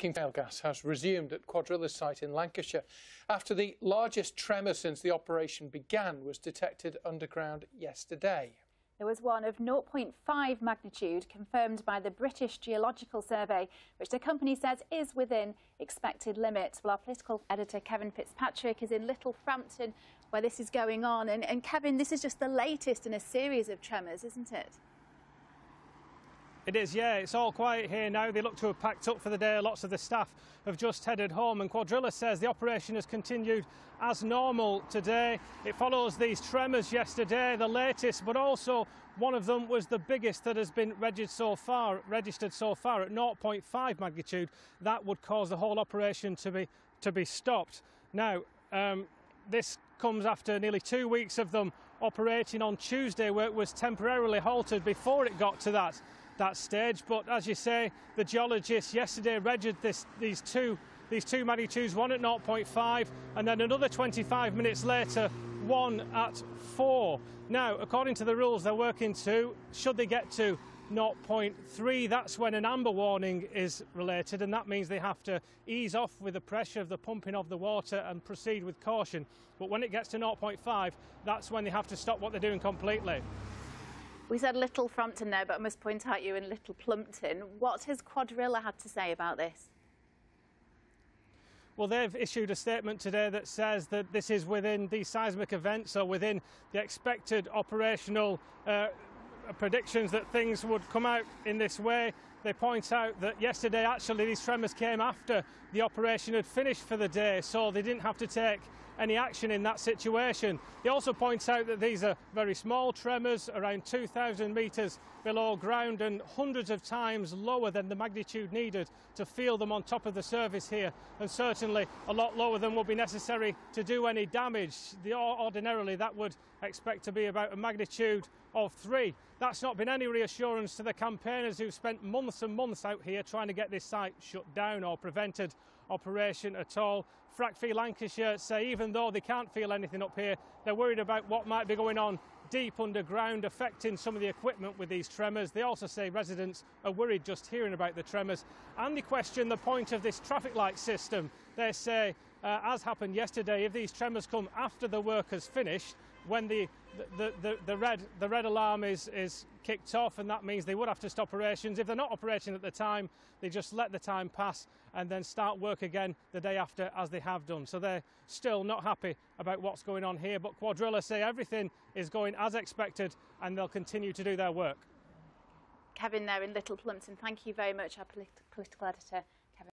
Shale gas has resumed at Cuadrilla site in Lancashire after the largest tremor since the operation began was detected underground yesterday. There was one of 0.5 magnitude confirmed by the British Geological Survey, which the company says is within expected limits. Well, our political editor Kevin Fitzpatrick is in Little Frampton where this is going on. And Kevin, this is just the latest in a series of tremors, isn't it? It is, yeah. It's all quiet here now. They look to have packed up for the day. Lots of the staff have just headed home, and Cuadrilla says the operation has continued as normal today. It follows these tremors yesterday, the latest, but also one of them was the biggest that has been registered so far at 0.5 magnitude. That would cause the whole operation to be stopped. Now, this comes after nearly 2 weeks of them operating on Tuesday, where it was temporarily halted before it got to that stage. But as you say, the geologists yesterday registered these two magnitudes, one at 0.5 and then another 25 minutes later, one at 4. Now, according to the rules they're working to, should they get to 0.3, that's when an amber warning is related, and that means they have to ease off with the pressure of the pumping of the water and proceed with caution. But when it gets to 0.5, that's when they have to stop what they're doing completely. We said Little Frampton there, but I must point out you're in Little Plumpton. What has Cuadrilla had to say about this? Well, they've issued a statement today that says that this is within the seismic events, or within the expected operational predictions that things would come out in this way. They point out that yesterday actually these tremors came after the operation had finished for the day, so they didn't have to take any action in that situation. They also point out that these are very small tremors, around 2,000 metres below ground and hundreds of times lower than the magnitude needed to feel them on top of the surface here, and certainly a lot lower than would be necessary to do any damage. Ordinarily that would expect to be about a magnitude of 3. That's not been any reassurance to the campaigners who've spent months and months out here trying to get this site shut down or prevented operation at all. Frack Lancashire say even though they can't feel anything up here, they're worried about what might be going on deep underground, affecting some of the equipment with these tremors. They also say residents are worried just hearing about the tremors, and they question the point of this traffic light system. They say, as happened yesterday, if these tremors come after the work has finished, when the red alarm is kicked off, and that means they would have to stop operations. If they're not operating at the time, they just let the time pass and then start work again the day after, as they have done. So they're still not happy about what's going on here, but Cuadrilla say everything is going as expected and they'll continue to do their work. Kevin there in Little Plumpton, thank you very much, our political editor.